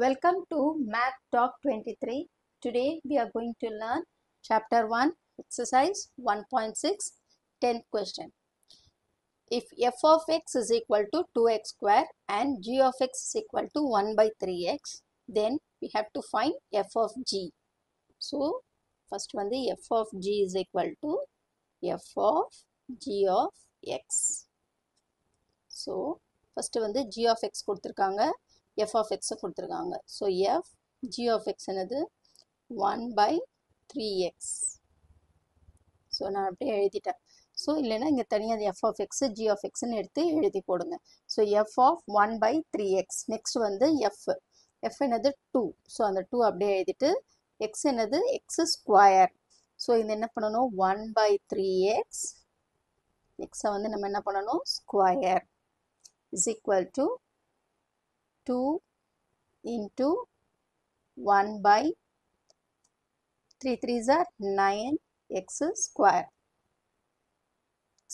Welcome to Math Talk 23. Today we are going to learn Chapter 1, Exercise 1.6, 10th question. If f of x is equal to 2x square and g of x is equal to 1 by 3x, then we have to find f of g. So, first one the f of g is equal to f of g of x. So, first one the g of x கொடுத்திருக்காங்க. f of x கொடுத்திருக்காங்க. So, f g of x என்னது 1 by 3x. So, நான் அப்படியே எழுதிட்டேன். So, இல்லைனா இங்கே தனியாக f of x, g of x எடுத்து எழுதி போடுங்க. So, f of 1 by 3x. Next வந்து f. f என்னது 2. So, அந்த 2 அப்படியே எழுதிட்டு x என்னது x square. So, இது என்ன பண்ணணும் 1 by 3x. x வந்து நம்ம என்ன பண்ணணும் square is equal to 2 into 1 by 3 3s are 9x square.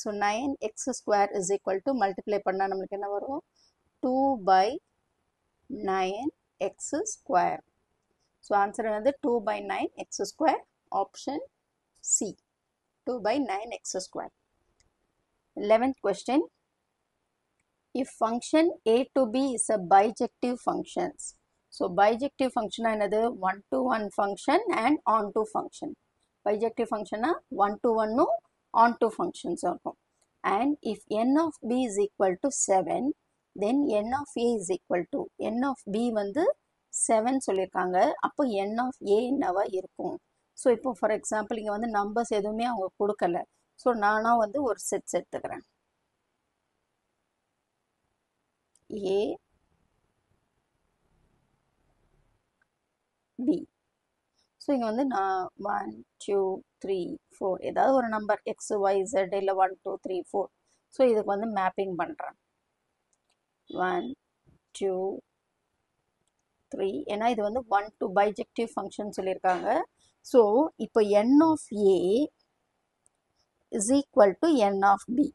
So 9x square is equal to multiply பண்ணா நமக்கு என்ன வரும் 2 by 9x square. So answer என்னது 2 by 9x square, option C, 2 by 9x square. 11th question. If function a to b is a bijective functions. So bijective function என்னது 1 to 1 function and on to function. Bijective function 1 to 1 on to functions இருக்கும். And if n of b is equal to 7, then n of a is equal to n of b வந்து 7 சொல்லியிருக்காங்க. அப்போ n of a என்னவா இருக்கும்? So இப்போ for example இங்கே வந்து numbers எதுவுமே அவங்க கொடுக்கல. ஸோ நானா வந்து ஒரு செட்ஸ் எடுத்துக்கிறேன். A, B. ஸோ இங்கே வந்து நான் 1, 2, 3, 4 ஏதாவது ஒரு நம்பர் எக்ஸ் ஒய் ஜெட் இல்லை 1, 2, 3, 4. ஸோ இதுக்கு வந்து மேப்பிங் பண்ணுறேன் 1, 2, 3. ஏன்னா இது வந்து 1 to bijective ஃபங்க்ஷன் சொல்லியிருக்காங்க. ஸோ இப்போ n of A is equal to n of B.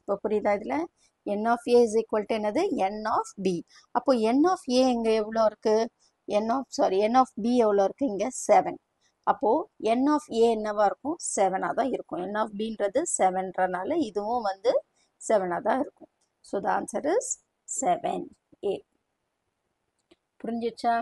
இப்போ புரியுதா இதில் n of A is equal to என்னது n of B. அப்போ n of A இங்கே எவ்வளோ இருக்குது n of B எவ்வளோ இருக்குது இங்கே 7. அப்போது n of A என்னவா இருக்கும் 7ஆக தான் இருக்கும். n of Bன்றது 7ன்றனால இதுவும் வந்து 7ஆக தான் இருக்கும். So the answer is 7A. புரிஞ்சிச்சா?